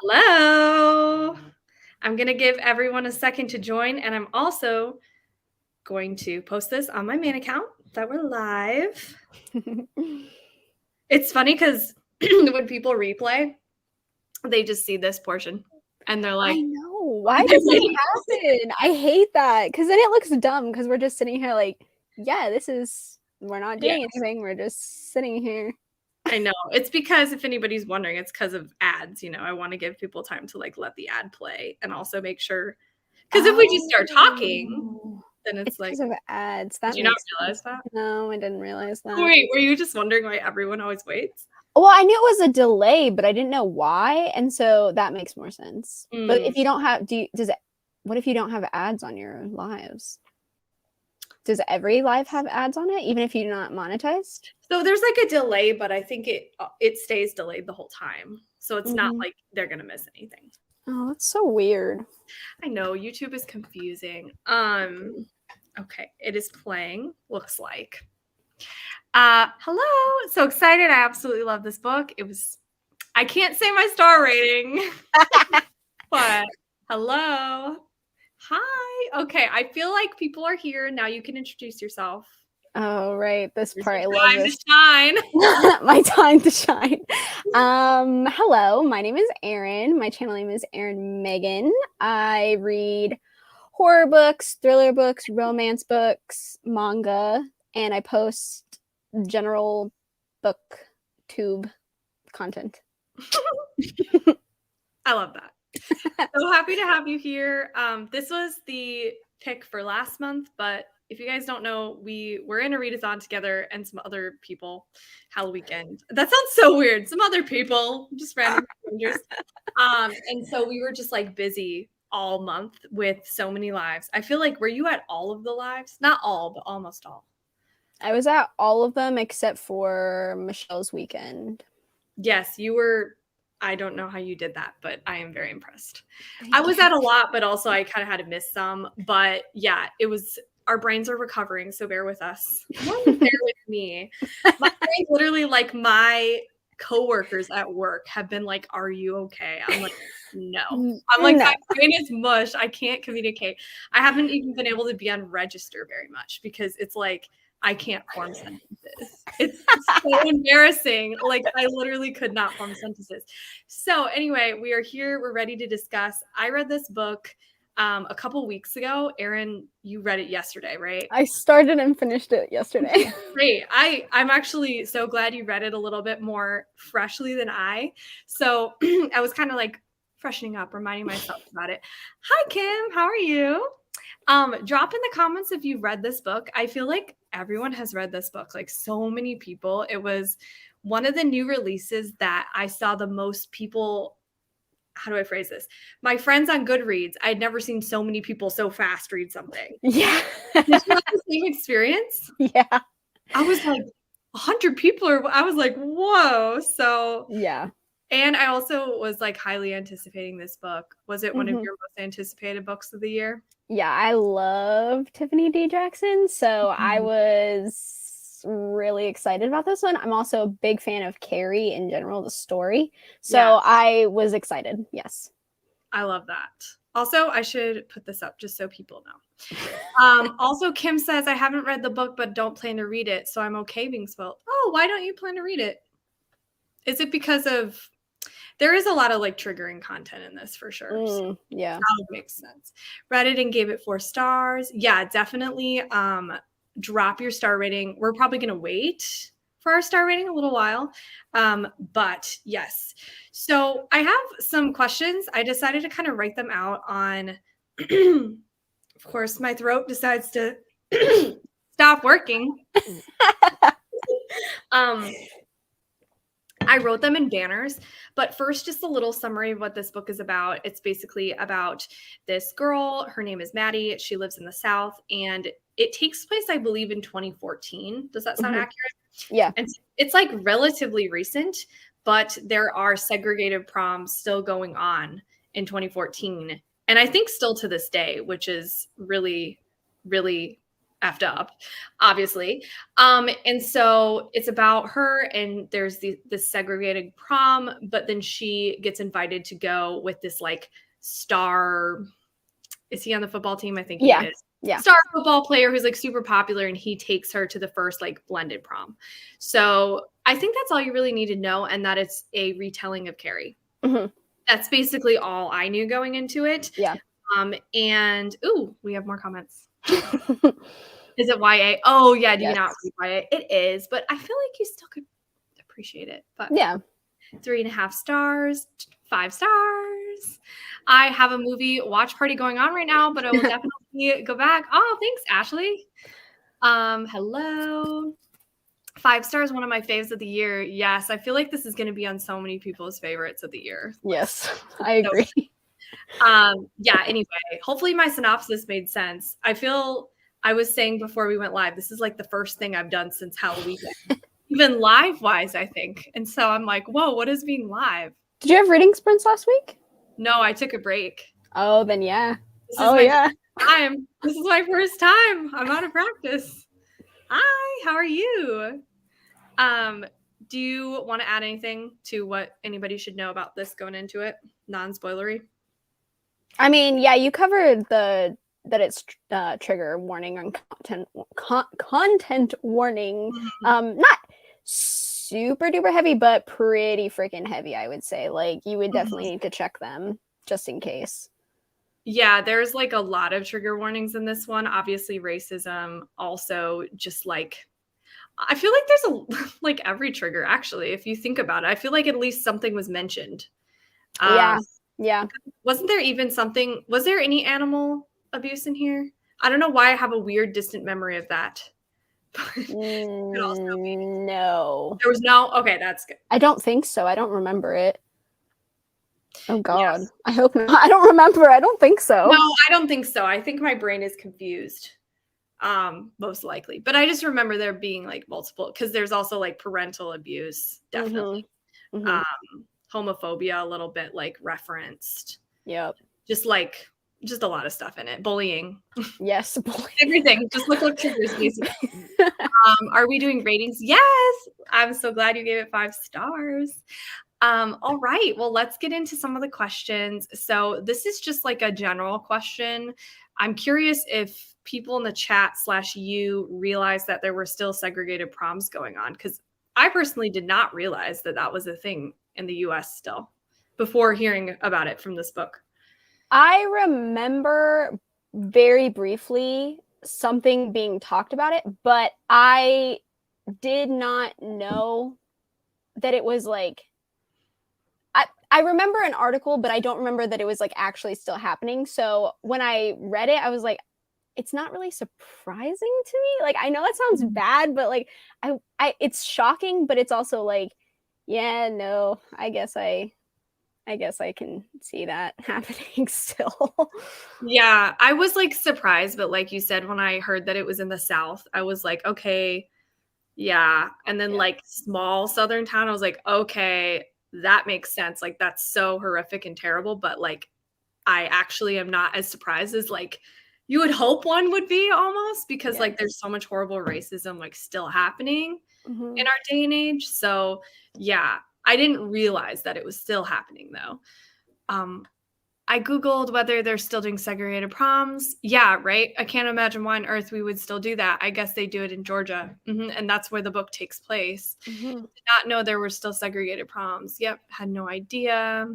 Hello. I'm going to give everyone a second to join, and I'm also going to post this on my main account that we're live. It's funny because when people replay, they just see this portion and they're like, I know. Why does it happen? I hate that because then it looks dumb because we're just sitting here like, yeah, we're not doing anything. We're just sitting here. I know. It's because if anybody's wondering, it's because of ads. I want to give people time to let the ad play and also make sure. Because if we just start talking, then it's like. Because of ads. Did you not realize that? No, I didn't realize that. Wait, were you just wondering why everyone always waits? Well, I knew it was a delay, but I didn't know why, and so that makes more sense. But if you don't have, what if you don't have ads on your lives? Does every live have ads on it, even if you're not monetized? So there's a delay, but I think it stays delayed the whole time. So it's not like they're gonna miss anything. Oh, that's so weird. I know YouTube is confusing. Okay, it is playing. Looks like. Hello. So excited. I absolutely love this book. I can't say my star rating, but hello. Hi. Okay. I feel like people are here. Now you can introduce yourself. Oh, right. This part, I love this. Time to shine. My time to shine. Hello. My name is Erin. My channel name is Erin Megan. I read horror books, thriller books, romance books, manga, and I post general booktube content. I love that. So happy to have you here. This was the pick for last month, but if you guys don't know, we were in a readathon together and some other people, Halloween. That sounds so weird. Some other people, just random strangers. And so we were just busy all month with so many lives. I feel like, were you at all of the lives? Not all, but almost all. I was at all of them except for Michelle's weekend. Yes, you were. I don't know how you did that, but I am very impressed. I was at a lot, but also I kind of had to miss some. But yeah, our brains are recovering, so bear with us. Bear with me. My brain, literally, my coworkers at work have been like, "Are you okay?" I'm like, "No." I'm like, "My brain is mush. I can't communicate." I haven't even been able to be on register very much because it's like I can't form sentences. It's so embarrassing. I literally could not form sentences. So anyway, we are here. We're ready to discuss. I read this book a couple weeks ago. Erin, you read it yesterday, right? I started and finished it yesterday. Great. I'm actually so glad you read it a little bit more freshly than I. So I was kind of freshening up, reminding myself about it. Hi, Kim. How are you? Drop in the comments if you've read this book. I feel like everyone has read this book, so many people. It was one of the new releases that I saw the most people. How do I phrase this? My friends on Goodreads, I'd never seen so many people so fast read something. Yeah. Did you have the same experience? Yeah. I was like, 100 people I was like, whoa. So yeah. And I also was highly anticipating this book. Was it one of your most anticipated books of the year? Yeah, I love Tiffany D. Jackson, so I was really excited about this one. I'm also a big fan of Carrie in general, the story. So I was excited. Yes. I love that. Also, I should put this up just so people know. Also, Kim says, I haven't read the book, but don't plan to read it. So I'm okay being spoiled. Oh, why don't you plan to read it? Is it because of... There is a lot of triggering content in this for sure. So yeah. That makes sense. Read it and gave it 4 stars. Yeah, definitely drop your star rating. We're probably going to wait for our star rating a little while. But yes. So I have some questions. I decided to kind of write them out on, of course, my throat decides to stop working. I wrote them in banners, but first, just a little summary of what this book is about. It's basically about this girl. Her name is Maddie. She lives in the South, and it takes place, I believe, in 2014. Does that sound accurate? Yeah. And it's relatively recent, but there are segregated proms still going on in 2014. And I think still to this day, which is really, really effed up, obviously. And so it's about her, and there's this segregated prom, but then she gets invited to go with this like star. Is he on the football team? I think he is. Yeah. Star football player who's like super popular, and he takes her to the first like blended prom. So I think that's all you really need to know, and that it's a retelling of Carrie. Mm-hmm. That's basically all I knew going into it. Yeah. And we have more comments. Is it YA? Oh yeah, do you not read YA? It is, but I feel like you still could appreciate it. But yeah, 3.5 stars, 5 stars. I have a movie watch party going on right now, but I will definitely go back. Oh, thanks, Ashley. Hello. 5 stars, one of my faves of the year. Yes, I feel like this is going to be on so many people's favorites of the year. Yes, I agree. Yeah, anyway, hopefully my synopsis made sense. I was saying before we went live, this is like the first thing I've done since Halloween. Even live-wise, I think. And so I'm like, whoa, what is being live? Did you have reading sprints last week? No, I took a break. Oh, then yeah. This is my first time. This is my first time. I'm out of practice. Hi, how are you? Do you want to add anything to what anybody should know about this going into it? Non-spoilery? I mean, yeah, you covered that it's trigger warning and content warning. Not super duper heavy, but pretty freaking heavy, I would say. Like, you would definitely need to check them just in case. Yeah, there's like a lot of trigger warnings in this one. Obviously, racism. Also, just like, I feel like there's like every trigger, actually, if you think about it. I feel like at least something was mentioned. Yeah. Wasn't there even something? Was there any animal abuse in here? I don't know why I have a weird, distant memory of that. No. There was no. Okay, that's good. I don't think so. I don't remember it. Oh God. Yes. I hope not. I don't remember. I don't think so. No, I don't think so. I think my brain is confused. Most likely. But I just remember there being like multiple, because there's also like parental abuse, definitely. Homophobia a little bit like referenced. Yep. Just a lot of stuff in it. Bullying. Yes, bullying. Everything. Just look triggers, basically. Are we doing ratings? Yes. I'm so glad you gave it 5 stars. All right. Well, let's get into some of the questions. So this is just like a general question. I'm curious if people in the chat / you realize that there were still segregated proms going on, because I personally did not realize that that was a thing in the US still before hearing about it from this book. I remember very briefly something being talked about it, but I did not know that it was like, I remember an article, but I don't remember that it was like actually still happening. So when I read it, I was like, it's not really surprising to me. Like, I know that sounds bad, but like, it's shocking, but it's also like, yeah, no, I guess I can see that happening still. Yeah, I was like surprised, but like you said, when I heard that it was in the South, I was like, okay, yeah. And then like small Southern town, I was like, okay, that makes sense. Like, that's so horrific and terrible. But like, I actually am not as surprised as like you would hope one would be, almost, because like there's so much horrible racism like still happening in our day and age. So yeah, I didn't realize that it was still happening though. I Googled whether they're still doing segregated proms. Yeah, right. I can't imagine why on earth we would still do that. I guess they do it in Georgia. And that's where the book takes place. Did not know there were still segregated proms. Yep, had no idea.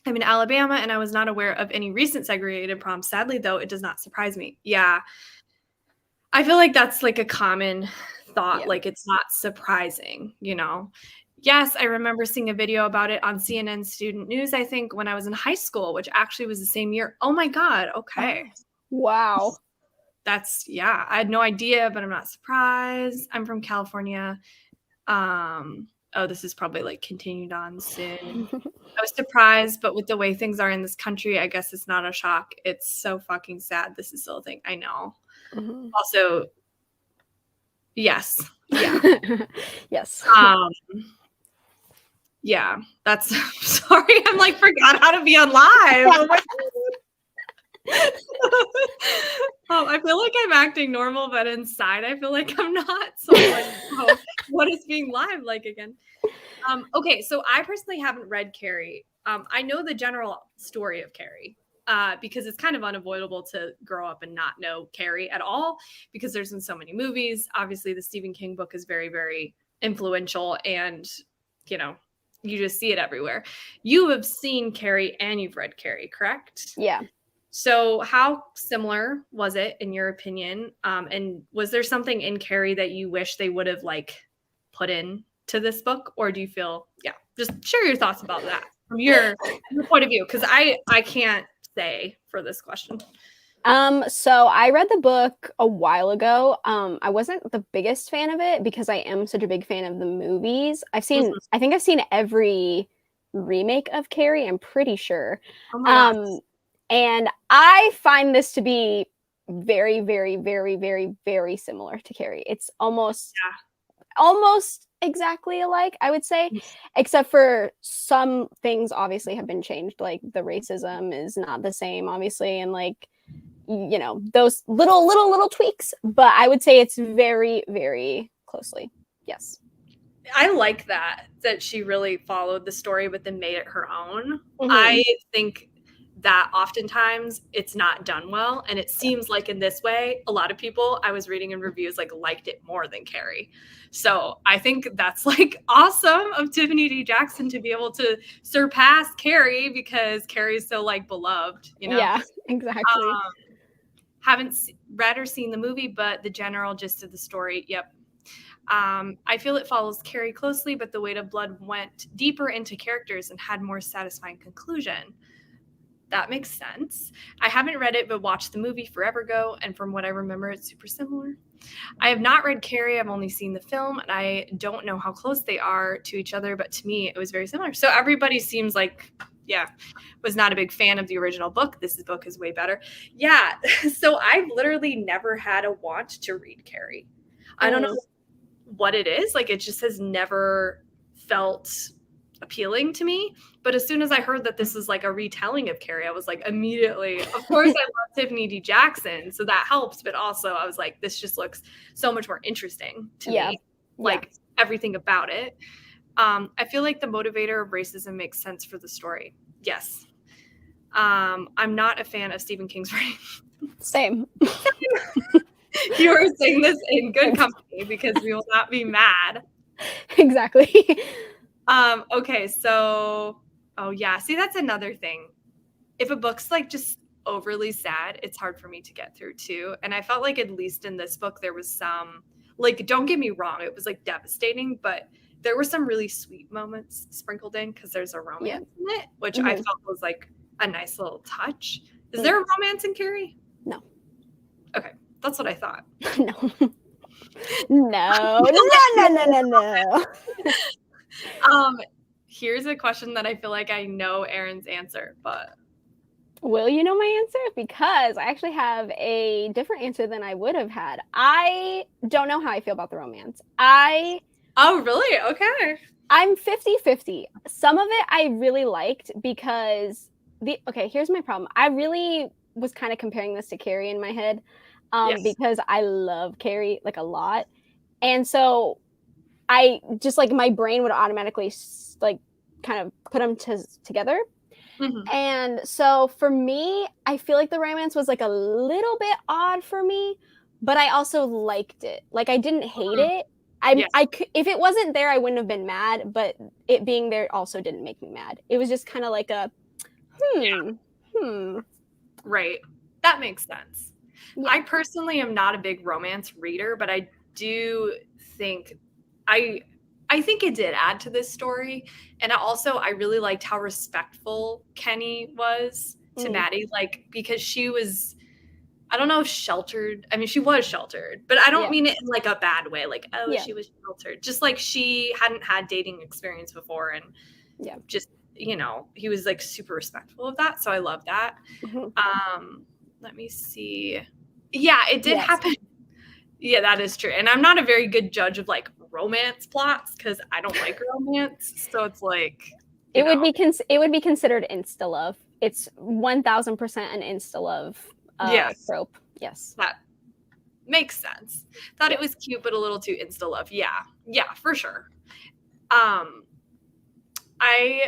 I'm in Alabama, and I was not aware of any recent segregated proms. Sadly, though, it does not surprise me. Yeah. I feel like that's like a common thought. Like, it's not surprising, you know? Yes, I remember seeing a video about it on CNN Student News, I think, when I was in high school, which actually was the same year. Oh my God. Okay. Wow. That's, I had no idea, but I'm not surprised. I'm from California. Oh, this is probably like continued on soon. I was surprised, but with the way things are in this country, I guess it's not a shock. It's so fucking sad. This is still a thing. I know. Also, yes. Yeah. Yes. Yeah, that's sorry. I'm like, forgot how to be on live. Oh my I feel like I'm acting normal, but inside I feel like I'm not. So I'm like, oh, what is being live like again? Okay, so I personally haven't read Carrie. I know the general story of Carrie because it's kind of unavoidable to grow up and not know Carrie at all because there's been so many movies. Obviously, the Stephen King book is very, very influential, and you know, you just see it everywhere. You have seen Carrie and you've read Carrie, correct? Yeah. So, how similar was it in your opinion? And was there something in Carrie that you wish they would have like put in to this book, or do you feel, yeah, just share your thoughts about that from your point of view? Because I can't say for this question. So I read the book a while ago. I wasn't the biggest fan of it because I am such a big fan of the movies. I think I've seen every remake of Carrie, I'm pretty sure. Oh my gosh. And I find this to be very, very, very, very, very similar to Carrie. It's almost exactly alike, I would say, except for some things obviously have been changed. Like the racism is not the same, obviously, and like, you know, those little tweaks. But I would say it's very, very closely. Yes. I like that she really followed the story but then made it her own. Mhm. I think that oftentimes it's not done well, and it seems like in this way a lot of people I was reading in reviews like liked it more than Carrie. So I think that's like awesome of Tiffany D. Jackson to be able to surpass Carrie because Carrie's so like beloved, you know. Yeah, exactly. Haven't read or seen the movie, but the general gist of the story, yep. I feel it follows Carrie closely, but The Weight of Blood went deeper into characters and had more satisfying conclusion. That makes sense. I haven't read it, but watched the movie forever ago, and from what I remember, it's super similar. I have not read Carrie. I've only seen the film, and I don't know how close they are to each other, but to me, it was very similar. So everybody seems like, yeah, was not a big fan of the original book. This book is way better. Yeah, so I've literally never had a want to read Carrie. I don't know what it is. Like, it just has never felt appealing to me. But as soon as I heard that this was like a retelling of Carrie, I was like, immediately, of course, I love Tiffany D. Jackson, so that helps. But also, I was like, this just looks so much more interesting to me. Like everything about it. I feel like the motivator of racism makes sense for the story. Yes. I'm not a fan of Stephen King's writing. Same. You are saying this in good company because we will not be mad. Exactly. Okay, so, oh yeah, see, that's another thing. If a book's like just overly sad, it's hard for me to get through too. And I felt like at least in this book, there was some, like, don't get me wrong, it was like devastating, but there were some really sweet moments sprinkled in because there's a romance in it, which I felt was like a nice little touch. Is there a romance in Carrie? No. Okay, that's what I thought. No. Here's a question that I feel like I know Erin's answer, but will you know my answer? Because I actually have a different answer than I would have had. I don't know how I feel about the romance. Oh, really? Okay. I'm 50-50. Some of it I really liked because here's my problem. I really was kind of comparing this to Carrie in my head because I love Carrie like a lot. And so I just like my brain would automatically like kind of put them together. Mm-hmm. And so for me, I feel like the romance was like a little bit odd for me, but I also liked it. Like I didn't hate it. If it wasn't there, I wouldn't have been mad, but it being there also didn't make me mad. It was just kind of like a Right. That makes sense. Yeah. I personally am not a big romance reader, but I do think I think it did add to this story. And I really liked how respectful Kenny was to Maddie, like, because she was, I don't know if sheltered. I mean, she was sheltered, but I don't mean it in like a bad way. Like, she was sheltered. Just like she hadn't had dating experience before. And just, you know, he was like super respectful of that. So I love that. Mm-hmm. Let me see. Yeah, it did happen. Yeah, that is true. And I'm not a very good judge of like romance plots because I don't like romance. So it's like it would be considered insta love. It's 1000% an insta love Yes. trope. Yes. That makes sense. Thought it was cute, but a little too insta love. Yeah. Yeah, for sure. I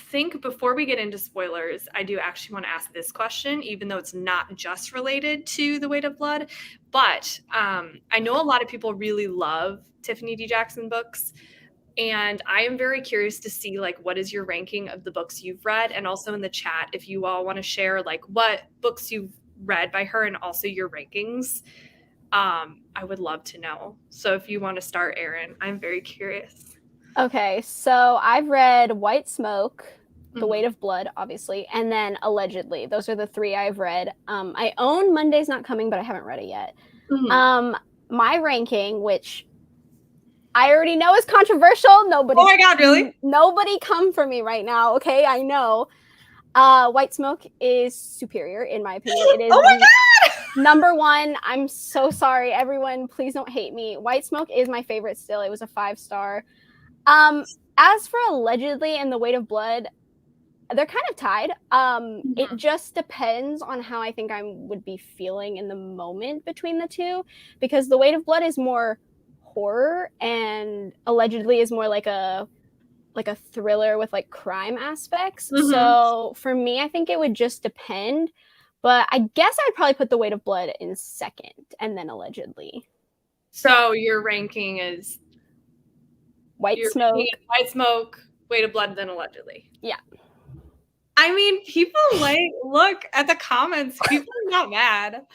think before we get into spoilers, I do actually want to ask this question, even though it's not just related to The Weight of Blood. But I know a lot of people really love Tiffany D. Jackson books. And I am very curious to see, like, what is your ranking of the books you've read? And also in the chat, if you all want to share, like, what books you've read by her and also your rankings, I would love to know. So if you want to start, Erin, I'm very curious. Okay, so I've read White Smoke, The Weight of Blood, obviously, and then Allegedly. Those are the 3 I've read. I own Monday's Not Coming, but I haven't read it yet. My ranking, which I already know is controversial. Nobody. Oh my God, really? Nobody come for me right now. Okay, I know. White Smoke is superior in my opinion. It is oh my God! number 1. I'm so sorry, everyone. Please don't hate me. White Smoke is my favorite still. It was a 5-star. As for Allegedly and The Weight of Blood, they're kind of tied. It just depends on how I think I would be feeling in the moment between the two, because The Weight of Blood is more horror and Allegedly is more like a thriller with like crime aspects. So for me, I think it would just depend, but I guess I'd probably put The Weight of Blood in second and then Allegedly. So your ranking is White Smoke, Weight of Blood, then Allegedly. Yeah. I mean, people like look at the comments. People are not mad.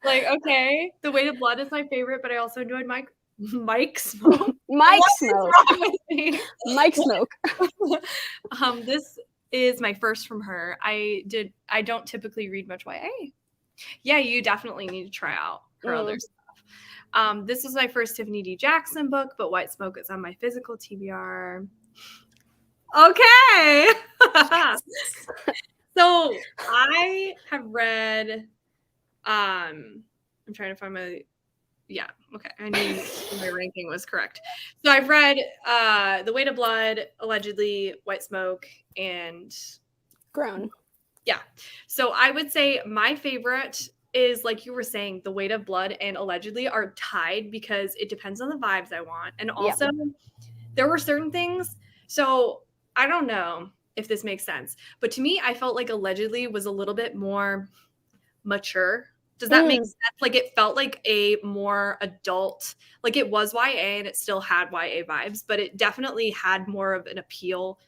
Like, okay, The Weight of Blood is my favorite, but I also enjoyed Mike Smoke. Mike Smoke. Mike Smoke. This is my first from her. I don't typically read much YA. Yeah, you definitely need to try out her other stuff. This was my first Tiffany D. Jackson book, but White Smoke is on my physical TBR. Okay. So I have read, I'm trying to find my, yeah, okay. I knew my ranking was correct. So I've read The Weight of Blood, Allegedly, White Smoke, and Grown. Yeah. So I would say my favorite is, like you were saying, The Weight of Blood and Allegedly are tied because it depends on the vibes I want. And also there were certain things. So I don't know if this makes sense, but to me, I felt like Allegedly was a little bit more mature. Does that make sense? Like it felt like a more adult, like it was YA and it still had YA vibes, but it definitely had more of an appeal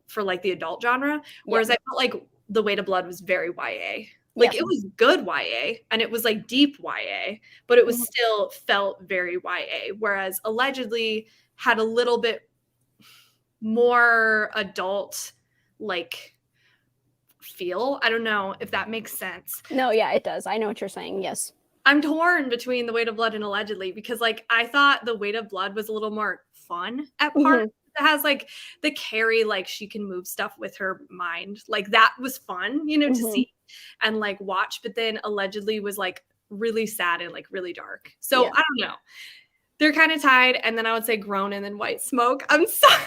for like the adult genre. Whereas I felt like The Weight of Blood was very YA. Like it was good YA and it was like deep YA, but it was still felt very YA. Whereas Allegedly had a little bit more adult, like feel. I don't know if that makes sense. No, yeah, it does. I know what you're saying. Yes. I'm torn between The Weight of Blood and Allegedly because like I thought The Weight of Blood was a little more fun at parts. It has like the Carrie, like she can move stuff with her mind. Like that was fun, you know, to see and like watch. But then Allegedly was like really sad and like really dark. So I don't know. They're kind of tied, and then I would say Grown and then White Smoke. I'm sorry.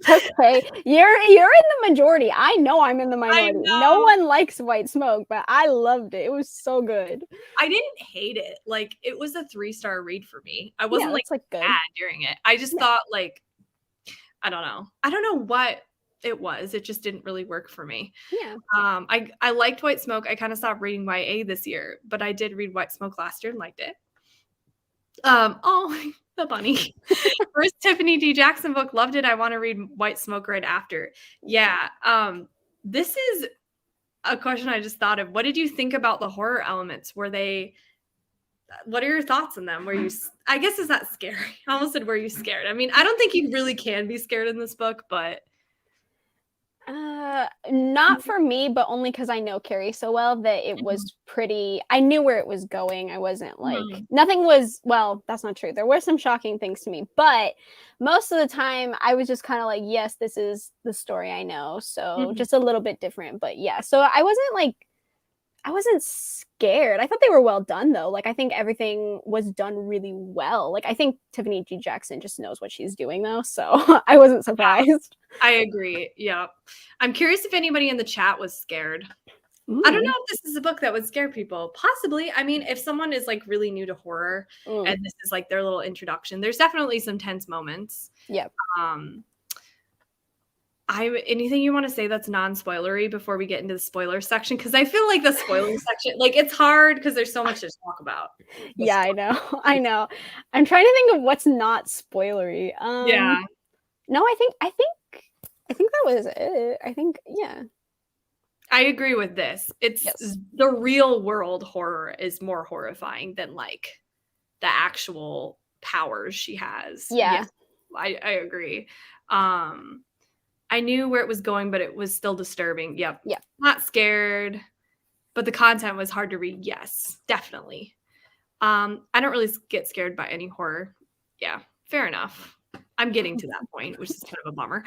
Okay, you're in the majority. I know I'm in the minority. No one likes White Smoke, but I loved it. It was so good. I didn't hate it. Like it was a 3-star read for me. I wasn't like good mad during it. I just thought like I don't know what it was. It just didn't really work for me. Yeah. I liked White Smoke. I kind of stopped reading YA this year, but I did read White Smoke last year and liked it. Oh, the bunny. First Tiffany D. Jackson book, loved it. I want to read White Smoke right after. Yeah. This is a question I just thought of. What did you think about the horror elements? What are your thoughts on them? I guess it's not scary. I almost said, were you scared? I mean, I don't think you really can be scared in this book, but not for me, but only because I know Carrie so well that it was I knew where it was going. I wasn't like, nothing was, well, that's not true. There were some shocking things to me, but most of the time I was just kind of like, yes, this is the story I know. So just a little bit different, but yeah. So I wasn't scared. I thought they were well done though. Like I think everything was done really well. Like I think Tiffany G. Jackson just knows what she's doing though. So I wasn't surprised. I agree. Yeah. I'm curious if anybody in the chat was scared. I don't know Mm. if this is a book that would scare people. Possibly. I mean, if someone is like really new to horror Mm. and this is like their little introduction, there's definitely some tense moments. Yep. Um, anything you want to say that's non-spoilery before we get into the spoiler section? Because I feel like the spoiler section, like it's hard because there's so much to talk about. Yeah, I know. I know. I'm trying to think of what's not spoilery. Yeah, No, I think that was it. I think, yeah. I agree with this. It's Yes. the real world horror is more horrifying than like the actual powers she has. Yeah. Yes, I agree. Um, I knew where it was going, but it was still disturbing. Yep. Yeah. Not scared, but the content was hard to read. Yes, definitely. I don't really get scared by any horror. Yeah, fair enough. I'm getting to that point, which is kind of a bummer.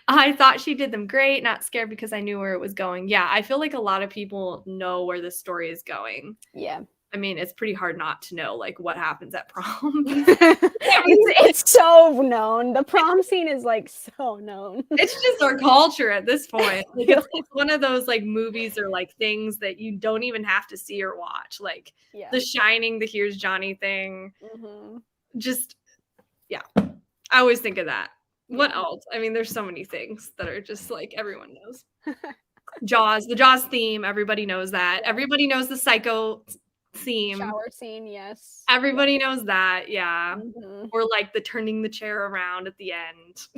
I thought she did them great, not scared because I knew where it was going. Yeah, I feel like a lot of people know where the story is going. Yeah. I mean, it's pretty hard not to know like what happens at prom. It's so known. The prom scene is like so known. It's just our culture at this point. Like it's one of those like movies or like things that you don't even have to see or watch. Like Yeah. The Shining, the Here's Johnny thing. Mm-hmm. Just yeah. I always think of that. What else? I mean, there's so many things that are just like everyone knows. Jaws, the Jaws theme, everybody knows that. Everybody knows the Psycho theme. Shower scene, yes. Everybody knows that, yeah. Mm-hmm. Or like the turning the chair around at the end.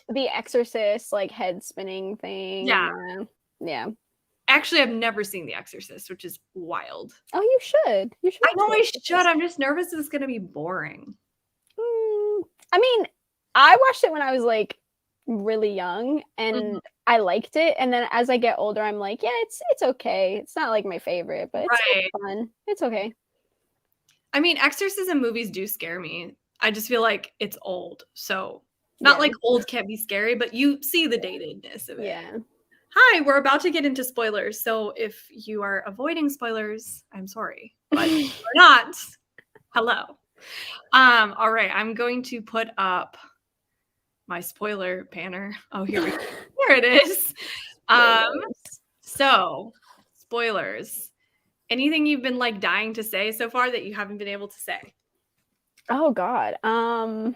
The Exorcist, like head spinning thing. Yeah. Yeah. Actually, I've never seen The Exorcist, which is wild. Oh, you should. You should. I know I should. I'm just nervous it's going to be boring. I mean, I watched it when I was like really young and I liked it. And then as I get older, I'm like, yeah, it's okay. It's not like my favorite, but it's fun. It's okay. I mean, exorcism movies do scare me. I just feel like it's old. So not like old can't be scary, but you see the datedness of it. Yeah. Hi, we're about to get into spoilers. So if you are avoiding spoilers, I'm sorry. But if you're not, hello. All right, I'm going to put up my spoiler banner. Oh, here we go. There it is. So spoilers. Anything you've been like dying to say so far that you haven't been able to say? Oh God. I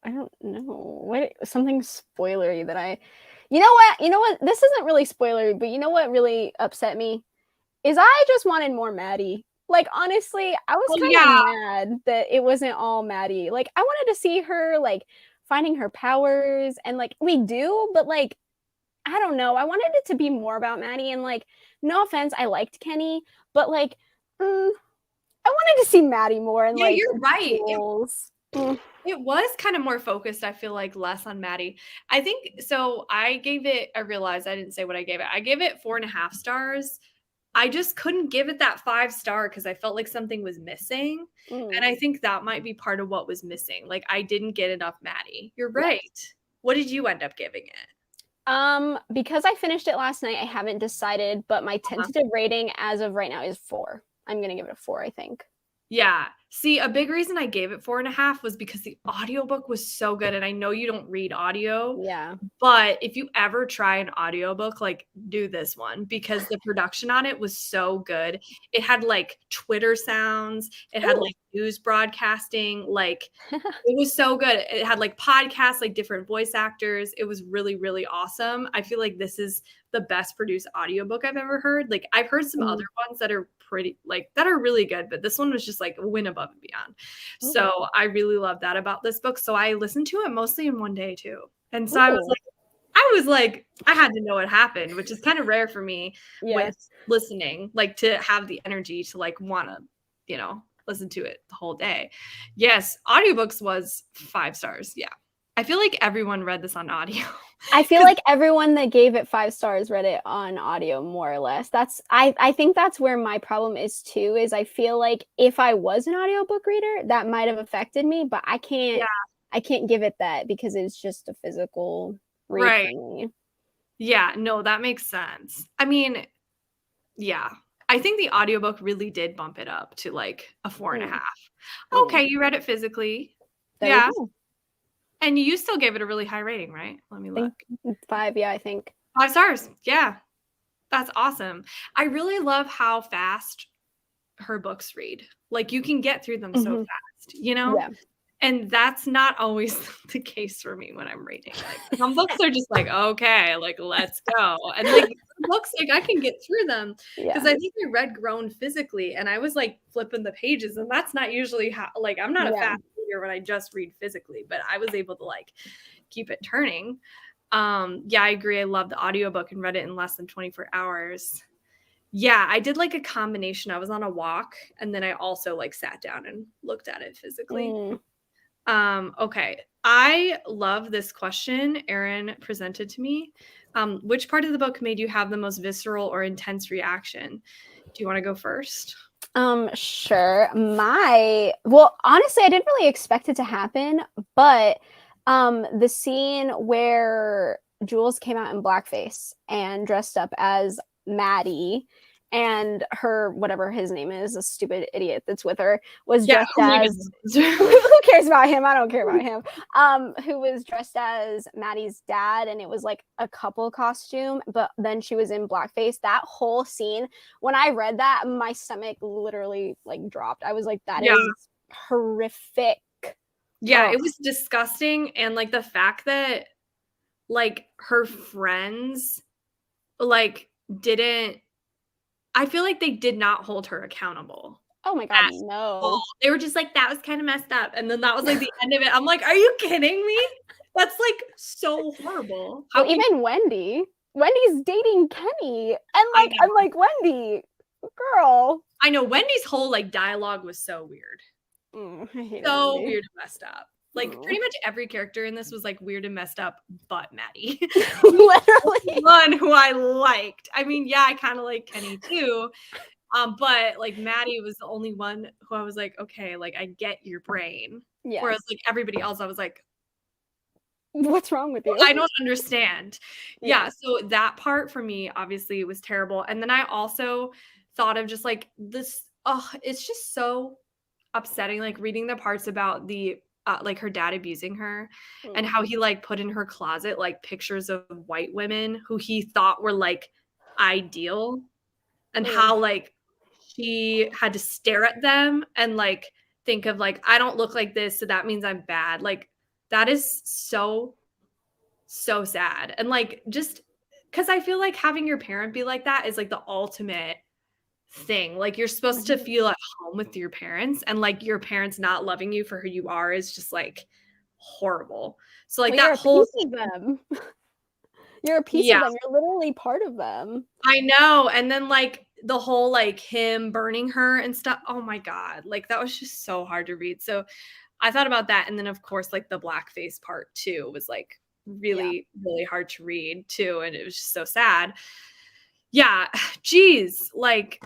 don't know. What something spoilery that you know what? This isn't really spoilery, but you know what really upset me? Is I just wanted more Maddie. Like honestly, I was kind of mad that it wasn't all Maddie. Like I wanted to see her like finding her powers and like we do, but like I don't know. I wanted it to be more about Maddie and like no offense, I liked Kenny, but like I wanted to see Maddie more and like you're right. It was kind of more focused, I feel like, less on Maddie. I think so. I realized I didn't say what I gave it. I gave it 4.5 stars. I just couldn't give it that 5-star because I felt like something was missing. And I think that might be part of what was missing. Like I didn't get enough Maddie. You're right. Yes. What did you end up giving it? Because I finished it last night, I haven't decided, but my tentative rating as of right now is 4. I'm gonna give it a 4, I think. Yeah. See, a big reason I gave it 4.5 was because the audiobook was so good. And I know you don't read audio. Yeah. But if you ever try an audiobook, like do this one because the production on it was so good. It had like Twitter sounds. It had like news broadcasting. Like it was so good. It had like podcasts, like different voice actors. It was really, really awesome. I feel like this is the best produced audiobook I've ever heard. Like I've heard some other ones that are pretty like that are really good, but this one was just like a win above and beyond. So I really love that about this book. So I listened to it mostly in one day too. And so I was like, I had to know what happened, which is kind of rare for me with listening, like to have the energy to like want to, you know, listen to it the whole day. Yes, audiobooks was 5 stars. Yeah. I feel like everyone read this on audio. I feel like everyone that gave it 5 stars read it on audio, more or less. I think that's where my problem is too, is I feel like if I was an audiobook reader, that might have affected me, but I can't give it that because it's just a physical read for me. Yeah, no, that makes sense. I mean, yeah. I think the audiobook really did bump it up to like a 4.5. Okay, you read it physically. Yeah. And you still gave it a really high rating, right? Let me look. 5, yeah, I think. 5 stars. Yeah. That's awesome. I really love how fast her books read. Like, you can get through them so fast, you know? Yeah. And that's not always the case for me when I'm reading. Like, some books are just like, "Okay, like, let's go." And, like, books, like, I can get through them Yeah. because I think I read Grown physically, and I was, like, flipping the pages, and that's not usually how like, I'm not a Yeah. fast reader when I just read physically, but I was able to, like, keep it turning. Yeah, I agree, I love the audiobook and read it in less than 24 hours. Yeah, I did, like, a combination. I was on a walk, and then I also, like, sat down and looked at it physically. Mm. Okay. I love this question Erin presented to me. Which part of the book made you have the most visceral or intense reaction? Do you want to go first? Sure. Well, honestly, I didn't really expect it to happen, but the scene where Jules came out in blackface and dressed up as Maddie and her whatever his name is, a stupid idiot that's with her, was Yeah, dressed who even as knows? who cares about him? I don't care about him. Who was dressed as Maddie's dad, and it was like a couple costume, but then she was in blackface. That whole scene, when I read that, my stomach literally like dropped. I was like, that Yeah. is horrific. Yeah, Oh, it was disgusting. And like the fact that like her friends like didn't I feel like they did not hold her accountable oh my god, at all. no. They were just like, "That was kinda messed up," and then that was, like, the end of it. I'm like, "Are you kidding me? That's, like, so horrible. How Well, can even Wendy's dating Kenny, and I like I'm know. like, Wendy, girl. I know, Wendy's whole, like, dialogue was so weird. I hated So Wendy. weird and messed up. Like, Mm. pretty much every character in this was, like, weird and messed up but Maddie. She was the only Literally. one who I liked. I mean, yeah, I kinda like Kenny too, but, like, Maddie was the only one who I was like, "Okay, like, I get your brain." Whereas, Yes. like, everybody else, I was like, What's wrong with "Well, you? I don't understand." Yeah. Yeah, so that part for me, obviously, was terrible, and then I also thought of just, like, this it's just so upsetting, like, reading the parts about like, her dad abusing her and Mm. how he, like, put in her closet, like, pictures of white women who he thought were, like, ideal, and Ugh. how, like, she had to stare at them and, like, think of, like, "I don't look like this, so that means I'm bad." Like, that is so, so sad, and, like, just because I feel like having your parent be like that is, like, the ultimate thing. Like, you're supposed to Mhm. feel at home with your parents, and, like, your parents not loving you for who you are is just, like, horrible. So, like, Well, that you're a whole piece of thing. them. You're a piece of Yeah, them. You're literally part of them. I know, and then, like, the whole, like, him burning her and stuff, oh my god, like, that was just so hard to read. So, I thought about that, and then, of course, like, the blackface part too was, like, Yeah. really, really hard to read too, and it was just so sad. Yeah, geez, like,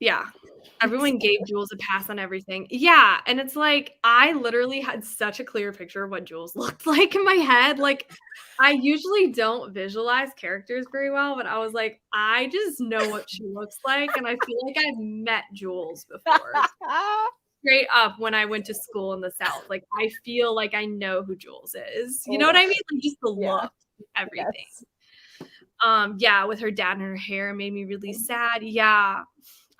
yeah. It's Everyone gave Jules a pass on everything. Yeah, and it's like, I literally had such a clear picture of what Jules looked like in my head, like, I usually don't visualize characters very well, but I was like, "I just know what she looks like, and I feel like I've met Jules before." Straight up when I went to school in the South, like, I feel like I know who Jules is. You know what Ugh. I mean? Like, just the Yeah. look, everything. Yes. Yeah, with her dad and her hair made me really sad. Yeah,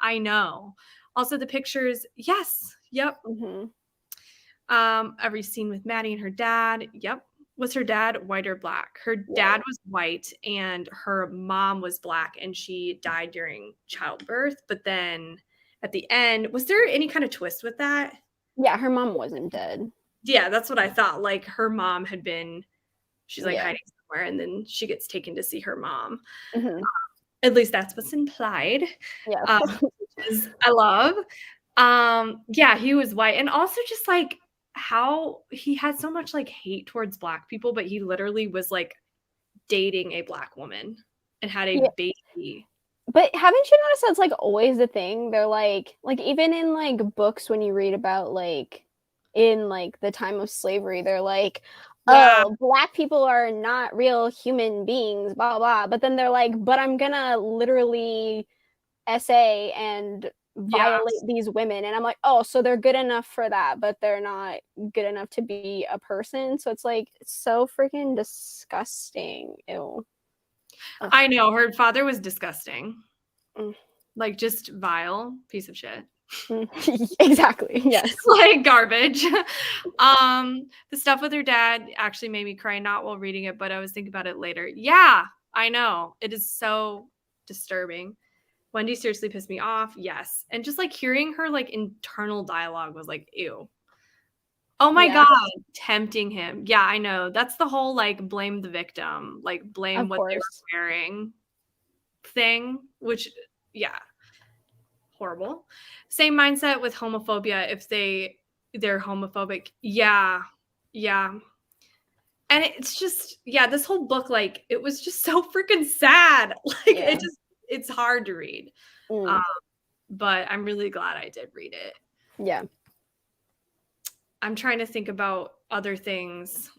I know. Also the pictures, yes, yep. Mhm. Every scene with Maddie and her dad, yep. Was her dad white or black? Her dad White. was white and her mom was black and she died during childbirth, but then at the end, was there any kind of twist with that? Yeah, her mom wasn't dead. Yeah, that's what I thought. Like her mom had been she's like Yeah. hiding somewhere and then she gets taken to see her mom. Mhm. At least that's what's implied, Yes. um, which is I love. Yeah, he was white, and also just, like, how he had so much, like, hate towards Black people, but he literally was, like, dating a Black woman and had a Yeah. baby. But haven't you noticed that's, like, always the thing? They're like, even in, like, books when you read about, like in, like, the time of slavery, they're like, Yeah, "Oh, Black people are not real human beings, blah, blah," but then they're like, "But I'm gonna literally essay and violate yes. these women," and I'm like, "Oh, so they're good enough for that, but they're not good enough to be a person," so it's, like, so freaking disgusting. Ew. Ugh. I know her father was disgusting. Mm. Like just vile piece of shit. Exactly. Yes. Like garbage. The stuff with her dad actually made me cry, not while reading it, but I was thinking about it later. Yeah, I know. It is so disturbing. Wendy seriously pissed me off. Yes. And just like hearing her like internal dialogue was like, ew. Oh my Yeah, God, tempting him. Yeah, I know. That's the whole like blame the victim, like blame of what they were course. wearing thing, which, yeah, horrible. Same mindset with homophobia. If they're homophobic, yeah, yeah. And it's just, yeah, this whole book, like, it was just so freaking sad. Like, Yeah. it's hard to read. Um, but I'm really glad I did read it. Yeah. I'm trying to think about other things.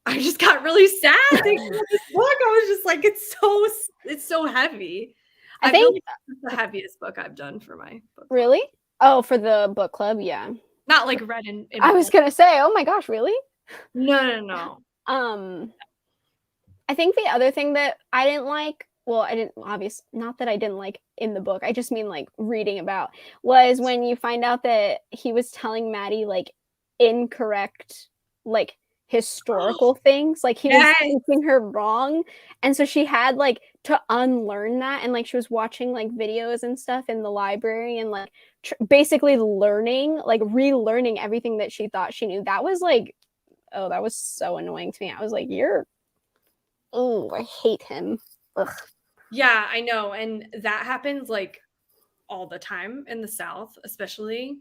I just got really sad thinking about this book. I was just like, it's so heavy. I I feel think like it's the heaviest book I've done for my book club. really? Oh, for the book club, yeah. Not like read in I was gonna say, oh my gosh, really? No. I think the other thing that I didn't like, well, I didn't obvious not that I didn't like in the book, I just mean like reading about, was when you find out that he was telling Maddie like incorrect like historical things, like he was Yes. teaching her wrong, and so she had like to unlearn that, and like she was watching like videos and stuff in the library and like basically learning, like relearning everything that she thought she knew. That was like, oh, that was so annoying to me. I was like, oh, I hate him. Ugh. Yeah, I know. And that happens like all the time in the South, especially.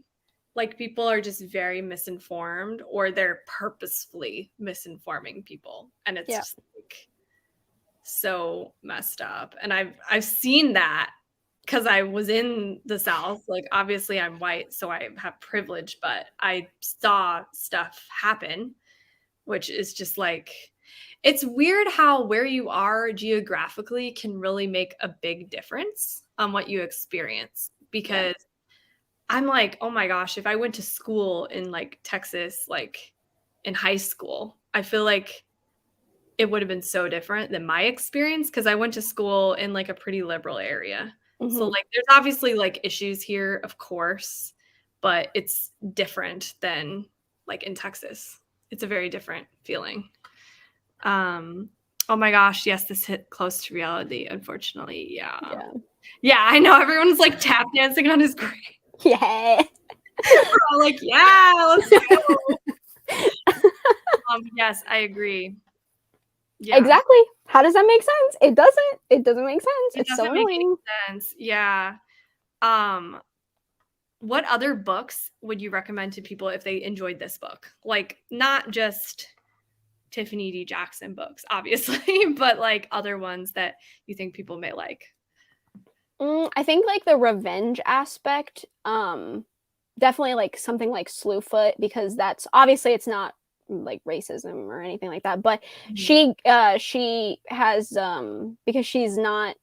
Like people are just very misinformed or they're purposefully misinforming people. And it's just like so messed up. And I've seen that because I was in the South. Like obviously I'm white, so I have privilege, but I saw stuff happen, which is just like, it's weird how where you are geographically can really make a big difference on what you experience. Because I'm like, oh my gosh, if I went to school in like Texas, like in high school, I feel like it would have been so different than my experience because I went to school in like a pretty liberal area. Mm-hmm. So like there's obviously like issues here, of course, but it's different than like in Texas. It's a very different feeling. Oh my gosh, yes, this hit close to reality, unfortunately. Yeah, I know everyone's like tap dancing on his grave. Yeah. We're all like, yeah, let's go. Yes, I agree. Yeah. Exactly. How does that make sense? It doesn't. It doesn't make sense. It's so annoying. Sense. Yeah. What other books would you recommend to people if they enjoyed this book? Like not just Tiffany D. Jackson books, obviously, but like other ones that you think people may like. I think like the revenge aspect, definitely like something like Slewfoot, because that's obviously it's not like racism or anything like that, but she has because she's not,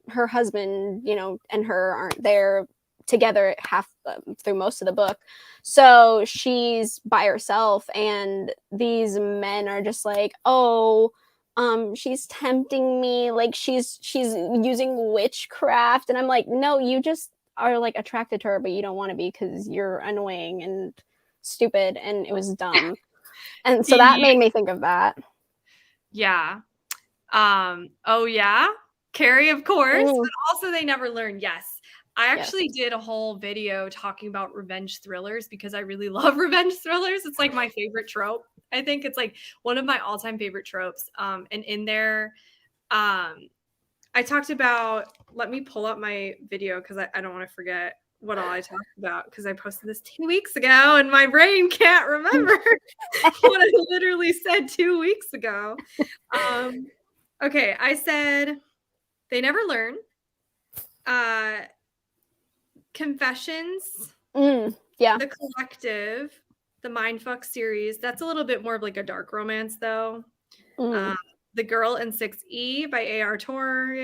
her husband, and her aren't there together half through most of the book, so she's by herself, and these men are just like, oh, she's tempting me, like she's using witchcraft, and I'm like, no, you just are like attracted to her, but you don't want to be because you're annoying and stupid, and it was dumb. And so that made me think of that. Yeah. Oh yeah, Carrie, of course. But also They Never Learn. Yes. I actually did a whole video talking about revenge thrillers because I really love revenge thrillers. It's like my favorite trope. I think it's like one of my all-time favorite tropes. And in there, I talked about, let me pull up my video because I don't want to forget what all I talked about because I posted this 2 weeks ago and my brain can't remember what I literally said 2 weeks ago. Okay, I said They Never Learn. Confessions. The Collective, the Mindfuck series. That's a little bit more of like a dark romance though. The Girl in 6E by A.R. Torre.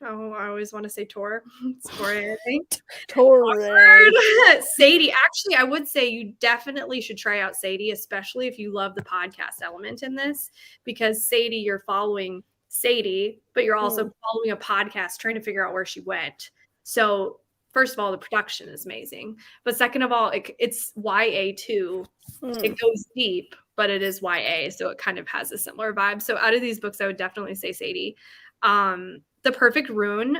Oh, I always want to say Tor. It's Torre, I think. Torre. Sadie. Actually, I would say you definitely should try out Sadie, especially if you love the podcast element in this, because Sadie, you're following Sadie, but you're also following a podcast trying to figure out where she went. So first of all, the production is amazing, but second of all, it's YA too. It goes deep, but it is YA, so it kind of has a similar vibe. So out of these books, I would definitely say Sadie. The Perfect Ruin.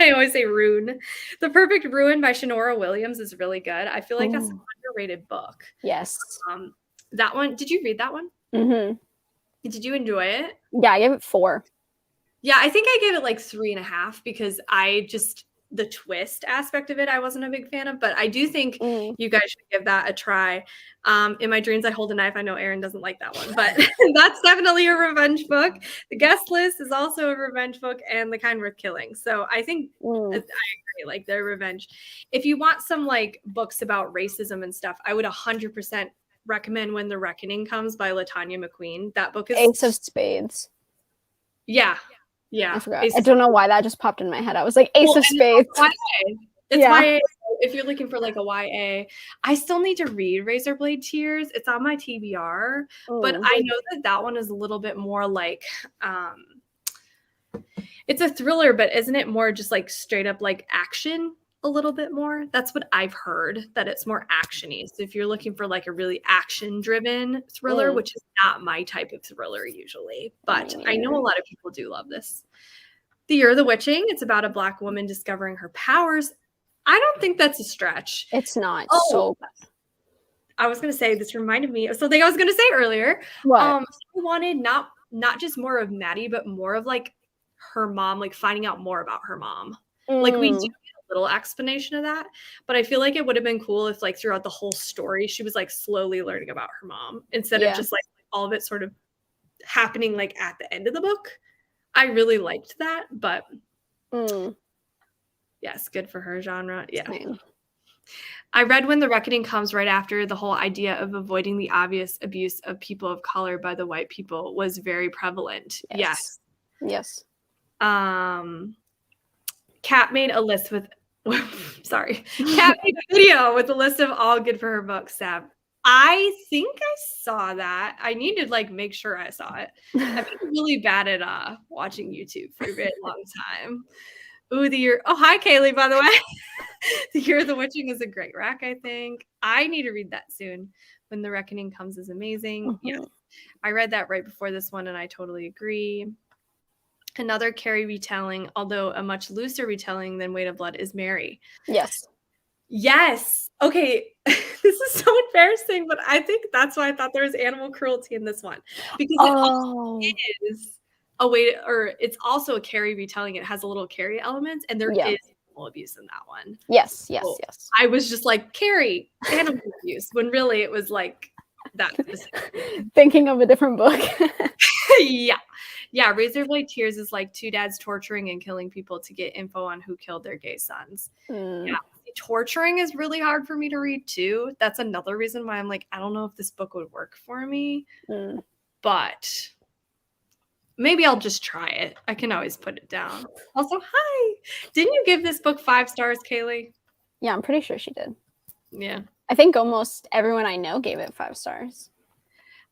I always say Rune. The Perfect Ruin by Shanora Williams is really good. I feel like that's an underrated book. Yes. That one, did you read that one? Mm-hmm. Did you enjoy it? Yeah, I gave it 4. Yeah, I think I gave it like 3.5 because the twist aspect of it, I wasn't a big fan of, but I do think you guys should give that a try. In My Dreams, I Hold a Knife. I know Erin doesn't like that one, but that's definitely a revenge book. The Guest List is also a revenge book, and The Kind Worth Killing. So I think I agree, like they're revenge. If you want some like books about racism and stuff, I would 100% recommend When the Reckoning Comes by LaTanya McQueen. That book is Ace of Spades. Yeah. I forgot. I don't know why that just popped in my head. I was like, Ace of Spades. It's YA. If you're looking for like a YA, I still need to read Razorblade Tears. It's on my TBR, but I know that one is a little bit more like, it's a thriller, but isn't it more just like straight up like action a little bit more? That's what I've heard, that it's more actiony. So if you're looking for like a really action-driven thriller, which is not my type of thriller usually, but I know a lot of people do love this. The Year of the Witching. It's about a Black woman discovering her powers. I don't think that's a stretch. It's not. So bad. I was going to say, this reminded me of something I was going to say earlier. What? I wanted not just more of Maddie, but more of like her mom, like finding out more about her mom. Like we do get a little explanation of that, but I feel like it would have been cool if like throughout the whole story, she was like slowly learning about her mom instead of just like all of it sort of happening like at the end of the book. I really liked that, but yes, good for her genre. Yeah. Same. I read When the Reckoning Comes right after the whole idea of avoiding the obvious abuse of people of color by the white people was very prevalent. Yes. Kat made a list with Kat made a video with a list of all good for her books, Sab. I think I saw that. I need to like make sure I saw it. I've been really bad at watching YouTube for a very long time. Ooh, hi Kaylee, by the way. The Year of the Witching is a great rack, I think. I need to read that soon. When the Reckoning Comes is amazing. Yeah. I read that right before this one and I totally agree. Another Carrie retelling, although a much looser retelling than Weight of Blood, is Mary. Yes. Okay. This is so embarrassing, but I think that's why I thought there was animal cruelty in this one. Because it also is a way or it's also a Carrie retelling. It has a little Carrie element, and there is animal abuse in that one. Yes. I was just like, Carrie, animal abuse, when really it was like that. Thinking of a different book. Yeah, Razorblade Tears is like two dads torturing and killing people to get info on who killed their gay sons. Yeah, torturing is really hard for me to read too. That's another reason why I'm like, I don't know if this book would work for me, but maybe I'll just try it. I can always put it down. Also, hi. Didn't you give this book 5 stars, Kaylee? Yeah, I'm pretty sure she did. Yeah. I think almost everyone I know gave it 5 stars.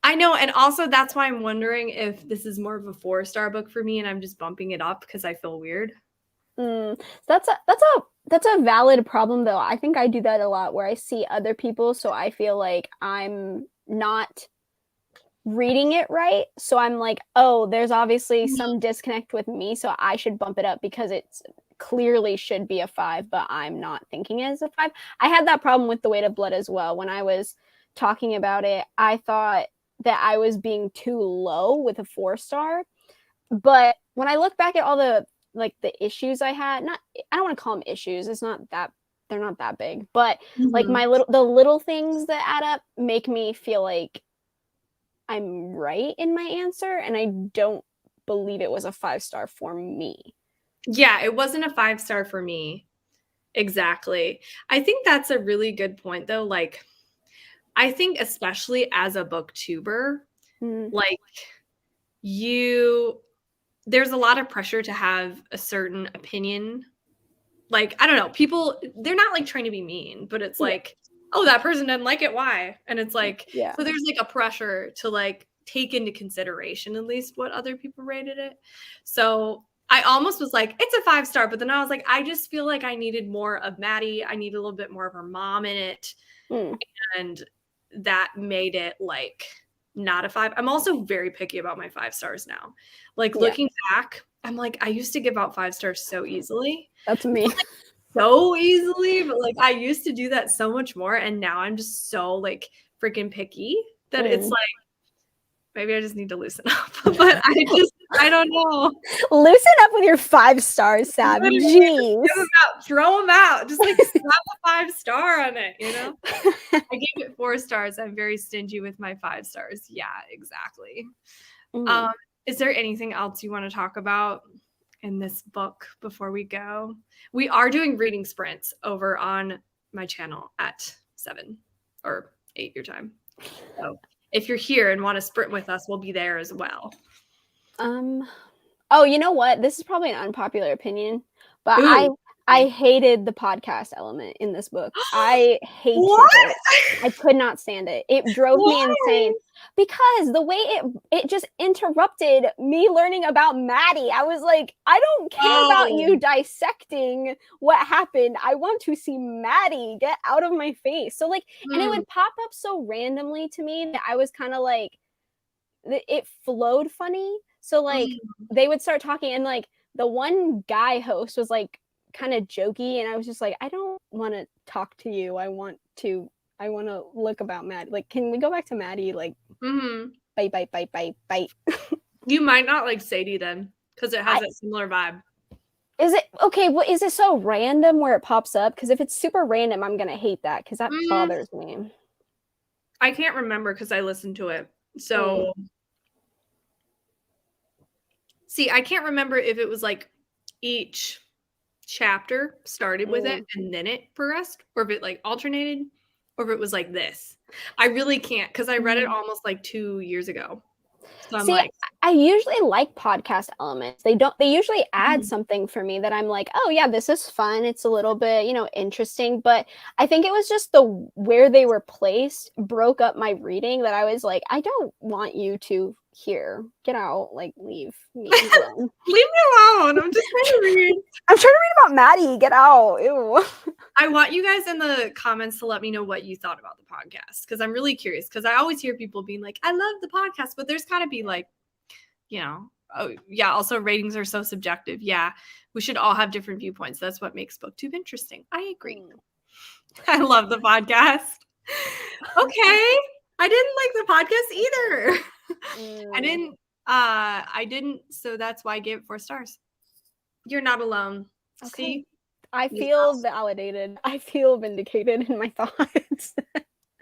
I know, and also that's why I'm wondering if this is more of a 4-star book for me, and I'm just bumping it up because I feel weird. That's a valid problem, though. I think I do that a lot, where I see other people, so I feel like I'm not reading it right. So I'm like, oh, there's obviously some disconnect with me, so I should bump it up because it's clearly should be a 5, but I'm not thinking it as a 5. I had that problem with The Weight of Blood as well. When I was talking about it, I thought that I was being too low with a 4-star. But when I look back at all the issues I had, I don't want to call them issues. It's not that they're not that big, but like the little things that add up make me feel like I'm right in my answer, and I don't believe it was a 5-star for me. Yeah, it wasn't a 5-star for me. Exactly. I think that's a really good point, though. Like, I think especially as a booktuber, like there's a lot of pressure to have a certain opinion. Like, I don't know, people, they're not like trying to be mean, but it's like, oh, that person doesn't like it. Why? And it's like, so there's like a pressure to like take into consideration at least what other people rated it. So I almost was like, it's a 5-star, but then I was like, I just feel like I needed more of Maddie. I need a little bit more of her mom in it. And that made it like not a 5. I'm also very picky about my 5 stars now. Like looking back, I'm like, I used to give out 5 stars so easily. That's me. Like, so easily, but like I used to do that so much more. And now I'm just so like freaking picky that it's like, maybe I just need to loosen up. But I don't know. Loosen up with your 5 stars, Sam. Jeez. Throw them out. Just like slap a 5-star on it, you know? I gave it 4 stars. I'm very stingy with my 5 stars. Yeah, exactly. Is there anything else you want to talk about in this book before we go? We are doing reading sprints over on my channel at 7 or 8 your time. So if you're here and want to sprint with us, we'll be there as well. Oh, you know what? This is probably an unpopular opinion, but I hated the podcast element in this book. I hated it. I could not stand it. It drove me insane because the way it just interrupted me learning about Maddie. I was like, I don't care about you dissecting what happened. I want to see Maddie. Get out of my face. So like, and it would pop up so randomly to me that I was kind of like, it flowed funny. So like they would start talking and like the one guy host was like kind of jokey and I was just like, I don't want to talk to you. I want to look about Maddie. Like, can we go back to Maddie? Like, bite. You might not like Sadie then because it has a similar vibe. Is it okay? Well, is it so random where it pops up? Because if it's super random, I'm gonna hate that because that bothers me. I can't remember because I listened to it. So see, I can't remember if it was like each chapter started with it and then it progressed, or if it like alternated, or if it was like this. I really can't because I read it almost like 2 years ago. So I'm like, I usually like podcast elements. They usually add something for me that I'm like, oh yeah, this is fun. It's a little bit, interesting. But I think it was just where they were placed broke up my reading that I was like, I don't want you to hear. Get out. Like, leave me alone. Leave me alone. I'm just trying to read. I'm trying to read about Maddie. Get out. Ew. I want you guys in the comments to let me know what you thought about the podcast because I'm really curious because I always hear people being like, I love the podcast, but there's got to be like, oh yeah, also ratings are so subjective. Yeah, we should all have different viewpoints. That's what makes BookTube interesting. I agree. I love the podcast. Okay. I didn't like the podcast either. I didn't. So that's why I gave it 4 stars. You're not alone. Okay. See? I feel validated. I feel vindicated in my thoughts.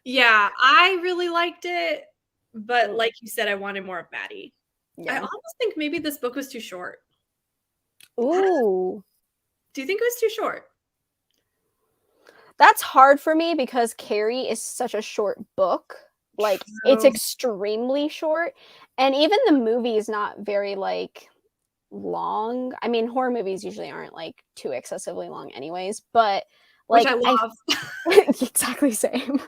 Yeah, I really liked it. But like you said, I wanted more of Maddie. Yeah. I almost think maybe this book was too short. Ooh. Do you think it was too short? That's hard for me because Carrie is such a short book. Like, it's extremely short. And even the movie is not very, like, long. I mean, horror movies usually aren't, like, too excessively long anyways. But, like, which I love. Exactly same.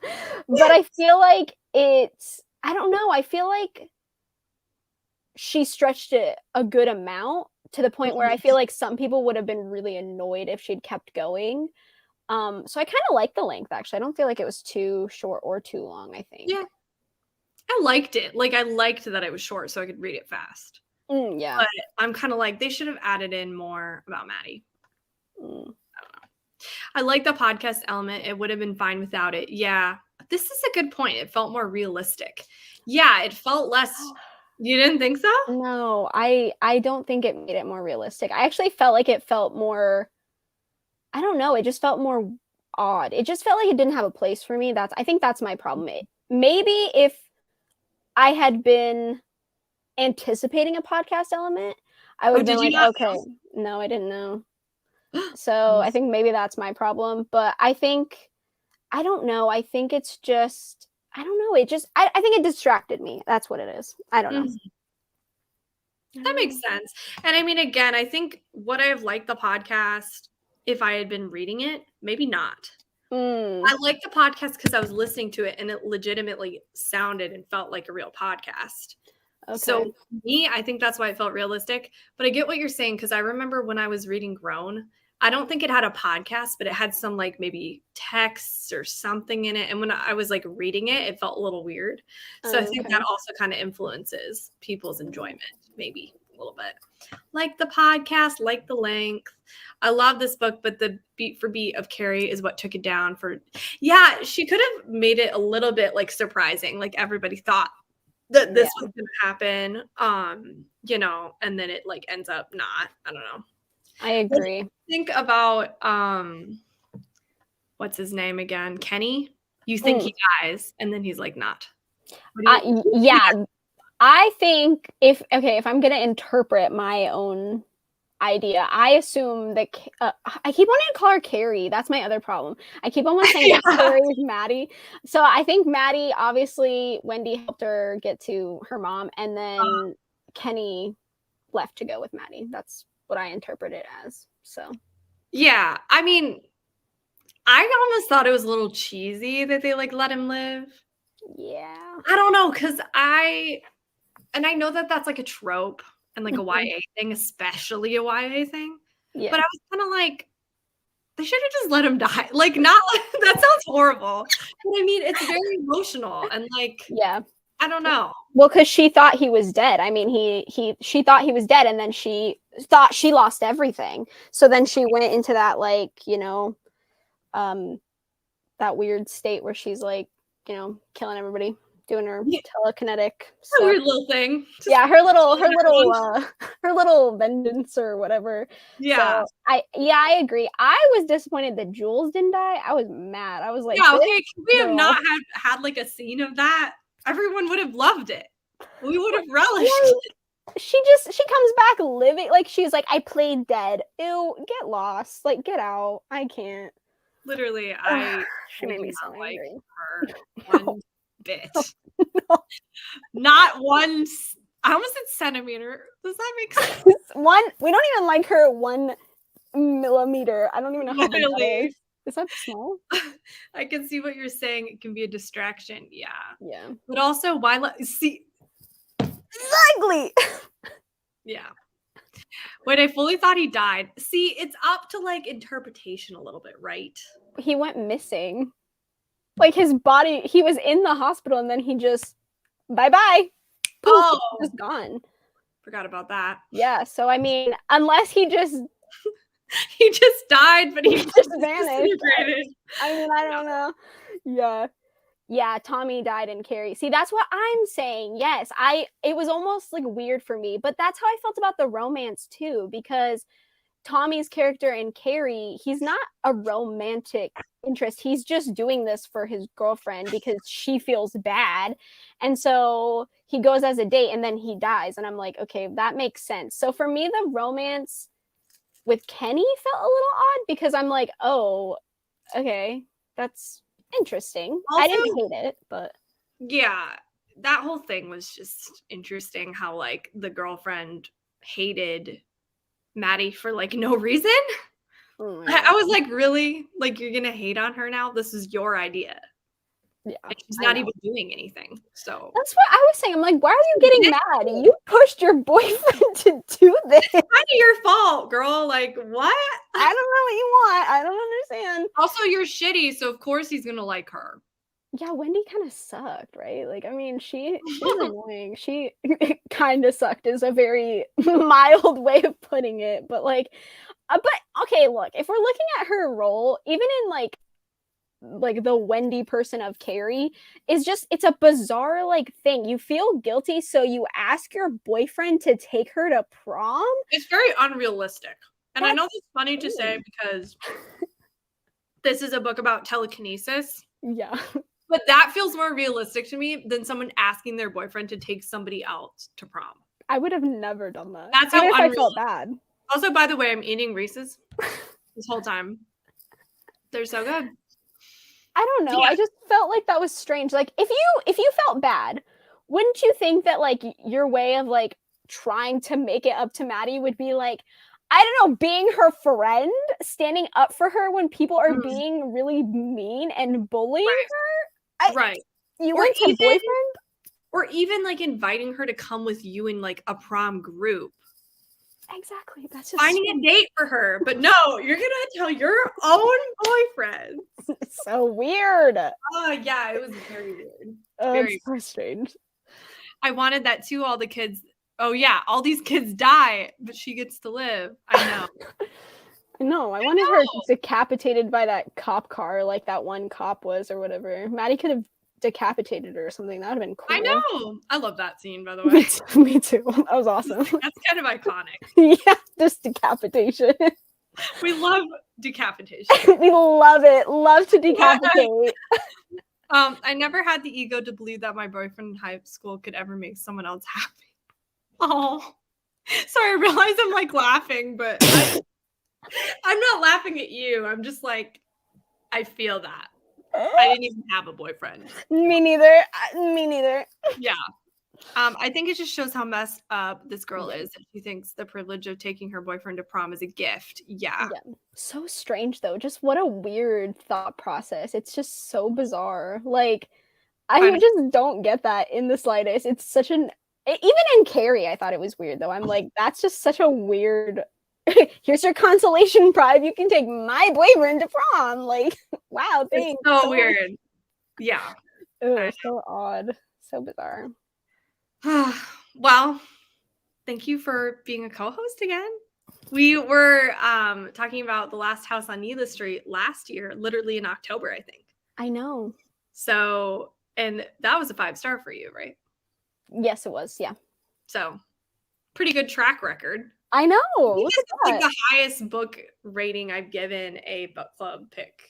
But I feel like I don't know. I feel like she stretched it a good amount to the point where I feel like some people would have been really annoyed if she'd kept going. So I kind of like the length, actually. I don't feel like it was too short or too long, I think. Yeah. I liked it. Like, I liked that it was short so I could read it fast. Yeah. But I'm kind of like, they should have added in more about Maddie. I don't know. I like the podcast element. It would have been fine without it. Yeah. This is a good point. It felt more realistic. Yeah, it felt less. You didn't think so? No, I don't think it made it more realistic. I actually felt like it felt more, I don't know, it just felt more odd. It just felt like it didn't have a place for me. I think that's my problem. Maybe if I had been anticipating a podcast element, I would have been like, okay, no, I didn't know. So I think maybe that's my problem. But I don't know. I think it's just, I don't know. I think it distracted me. That's what it is. I don't know. That makes sense. And I mean, again, I think would I have liked the podcast if I had been reading it? Maybe not. I like the podcast because I was listening to it and it legitimately sounded and felt like a real podcast. Okay. So me, I think that's why it felt realistic. But I get what you're saying because I remember when I was reading Grown, I don't think it had a podcast, but it had some like maybe texts or something in it. And when I was like reading it, it felt a little weird. So I think that also kind of influences people's enjoyment, maybe a little bit. Like the podcast, like the length. I love this book, but the beat for beat of Carrie is what took it down for. Yeah, she could have made it a little bit like surprising. Like everybody thought that this was going to happen, and then it like ends up not. I don't know. I agree. Think about what's his name again? Kenny. You think he dies, and then he's like not. Yeah, I think if I'm gonna interpret my own idea, I assume that I keep wanting to call her Carrie. That's my other problem. I keep on saying Carrie is Maddie. So I think Maddie, obviously, Wendy helped her get to her mom, and then Kenny left to go with Maddie. That's what I interpret it as. So yeah, I mean, I almost thought it was a little cheesy that they like let him live. Yeah, I don't know, because I know that that's like a trope and like a YA thing, especially a YA thing. Yeah. But I was kind of like, they should have just let him die. Like, not that sounds horrible. But I mean, it's very emotional and like, yeah, I don't know. Well, because she thought he was dead. I mean, she thought he was dead, and then she thought she lost everything. So then she went into that like, that weird state where she's like, killing everybody, doing her telekinetic stuff. Weird little thing. Yeah, her little vengeance or whatever. Yeah. So I agree. I was disappointed that Jules didn't die. I was mad. I was like, yeah, okay, could we have not had like a scene of that? Everyone would have loved it. We would have relished it. She comes back living, like she's like, I played dead. Ew, get lost. Like, get out. I can't. Literally, she made me so like angry. her one bit. No. Not one. I almost said centimeter. Does that make sense? We don't even like her 1 millimeter. I don't even know how big that is. Is that small? I can see what you're saying. It can be a distraction. Yeah. Yeah. But also, why see? Exactly. Yeah. When I fully thought he died. See, it's up to like interpretation a little bit, right? He went missing. Like his body, he was in the hospital and then he just bye-bye. Poof, just gone. Forgot about that. Yeah, so I mean, unless he just died, but he just vanished. I mean, I don't know. Yeah. Yeah, Tommy died in Carrie. See, that's what I'm saying. Yes, it was almost like weird for me, but that's how I felt about the romance too, because Tommy's character in Carrie, he's not a romantic interest. He's just doing this for his girlfriend because she feels bad. And so he goes as a date and then he dies. And I'm like, okay, that makes sense. So for me, the romance with Kenny felt a little odd because I'm like, oh, okay, that's interesting. Also, I didn't hate it, but yeah, that whole thing was just interesting how like the girlfriend hated Maddie for like no reason. Oh I was like, really? Like, you're gonna hate on her now? This is your idea. Yeah, and she's not even doing anything. So that's what I was saying. I'm like, why are you getting mad? You pushed your boyfriend to do this. It's kind of your fault, girl. Like, what? I don't know what you want. I don't understand. Also, you're shitty, so of course he's gonna like her. Yeah, Wendy kind of sucked, right? Like, I mean, she's annoying. She kind of sucked is a very mild way of putting it. But like, but okay, look, if we're looking at her role, even in like the Wendy person of Carrie, is just, it's a bizarre like thing. You feel guilty, so you ask your boyfriend to take her to prom. It's very unrealistic. And I know it's funny to say because this is a book about telekinesis. Yeah. But that feels more realistic to me than someone asking their boyfriend to take somebody else to prom. I would have never done that. That's how I felt bad. Also, by the way, I'm eating Reese's this whole time. They're so good. I don't know. Yeah. I just felt like that was strange. Like, if you felt bad, wouldn't you think that like your way of like trying to make it up to Maddie would be like, I don't know, being her friend, standing up for her when people are Mm. being really mean and bullying Right. her. Right. You Or went to even boyfriend? or even, like, inviting her to come with you in, like, a prom group. Exactly. That's just Finding a date for her, but no, you're gonna tell your own boyfriend. it's so weird. Oh, yeah, it was very weird. It's Very so strange. I wanted that too, all the kids oh, yeah, all these kids die, but she gets to live. I know. No, I wanted her decapitated by that cop car, like that one cop was, or whatever. Maddie could have decapitated her or something. That would have been cool. I know. I love that scene, by the Me way. too. Me too. That was awesome. That's kind of iconic. Yeah, just decapitation. We love decapitation. We love it. Love to decapitate. I never had the ego to believe that my boyfriend in high school could ever make someone else happy. Oh, sorry. I realize I'm like laughing, but I'm not laughing at you. I'm just like, I feel that. I didn't even have a boyfriend. Me neither. Me neither. Yeah. I think it just shows how messed up this girl is. That she thinks the privilege of taking her boyfriend to prom is a gift. Yeah. So strange though. Just what a weird thought process. It's just so bizarre. Like, I just don't get that in the slightest. It's such an even in Carrie, I thought it was weird though. I'm like, that's just such a weird. Here's your consolation prize. You can take my boyfriend to prom. Like, wow, thanks. It's so weird. Yeah. Ugh, so odd. So bizarre. Well, thank you for being a co-host again. We were talking about The Last House on Needless Street last year, literally in October, I think. I know. So, and that was a 5-star for you, right? Yes, it was. Yeah. So, pretty good track record. I know. Look at that. Like the highest book rating I've given a book club pick.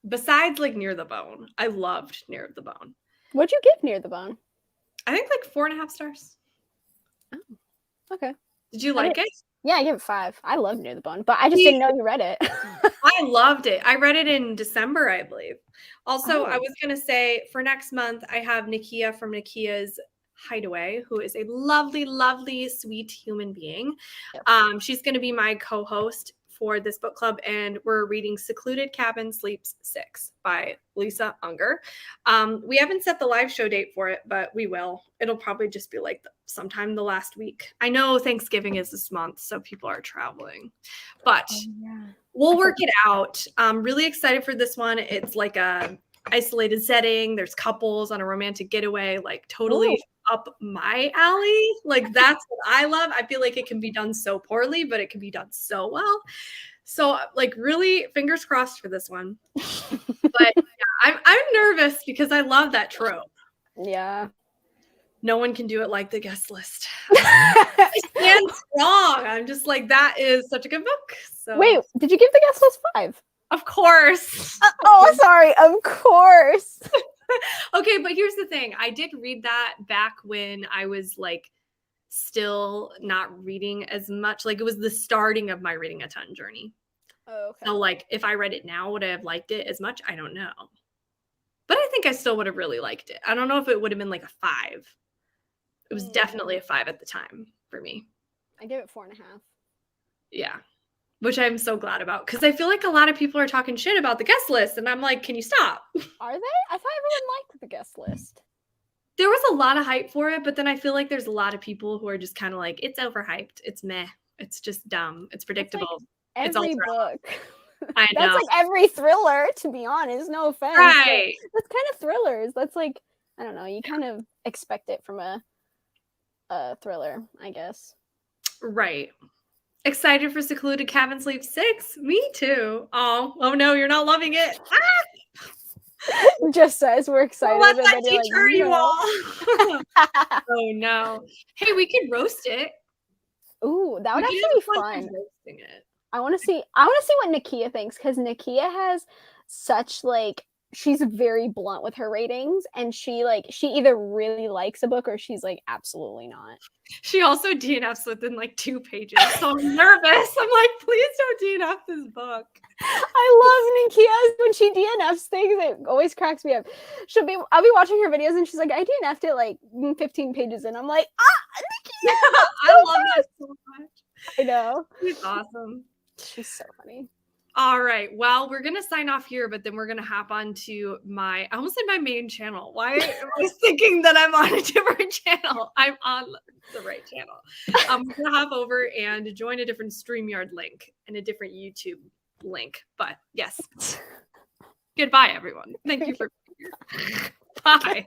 Besides like Near the Bone. I loved Near the Bone. What'd you give Near the Bone? I think like 4.5 stars. Oh, okay. Did you like it? Yeah, I gave it 5. I love Near the Bone, but I just didn't know you read it. I loved it. I read it in December, I believe. Also, I was going to say for next month, I have Nakia from Nakia's Hideaway, who is a lovely, lovely, sweet human being. Yep. She's going to be my co-host for this book club, and we're reading Secluded Cabin Sleeps 6 by Lisa Unger. We haven't set the live show date for it, but we will. It'll probably just be like sometime the last week. I know Thanksgiving is this month, so people are traveling, but we'll work it out. I'm really excited for this one. It's like a isolated setting. There's couples on a romantic getaway, like totally up my alley. Like that's what I love. I feel like it can be done so poorly, but it can be done so well. So like really fingers crossed for this one. But yeah, I'm nervous because I love that trope. Yeah. No one can do it like The Guest List. I stand strong. I'm just like, that is such a good book. So wait, did you give The Guest List 5? Of course. Oh, sorry. Of course. Okay, but here's the thing. I did read that back when I was like still not reading as much. Like it was the starting of my reading a ton journey. Oh, okay. So like if I read it now, would I have liked it as much? I don't know. But I think I still would have really liked it. I don't know if it would have been like a 5. It was definitely a 5 at the time for me. I gave it 4.5. Yeah. Which I'm so glad about because I feel like a lot of people are talking shit about The Guest List, and I'm like, can you stop? Are they? I thought everyone liked The Guest List. There was a lot of hype for it, but then I feel like there's a lot of people who are just kind of like, it's overhyped. It's meh. It's just dumb. It's predictable. Like every book. I know. That's like every thriller, to be honest. No offense. Right. That's kind of thrillers. That's like, I don't know. You kind of expect it from a thriller, I guess. Right. Excited for Secluded Cabin Sleep 6? Me too. Oh no, you're not loving it. Just says we're excited. Let that deter you all. Oh no. Hey, we could roast it. Ooh, that would actually be fun. Roasting it. I want to see what Nakia thinks, because Nakia has such like, she's very blunt with her ratings, and she either really likes a book or she's like absolutely not. She also DNFs within like 2 pages, so I'm nervous. I'm like, please don't DNF this book. I love Nakia when she DNFs things. It always cracks me up. I'll be watching her videos and she's like, I DNF'd it like 15 pages in. I'm like, Nakia, I love that so much. I know. She's awesome. She's so funny. All right. Well, we're going to sign off here, but then we're going to hop on to I almost said my main channel. Why am I thinking that I'm on a different channel? I'm on the right channel. I'm going to hop over and join a different StreamYard link and a different YouTube link. But yes. Goodbye, everyone. Thank you for being here. Bye.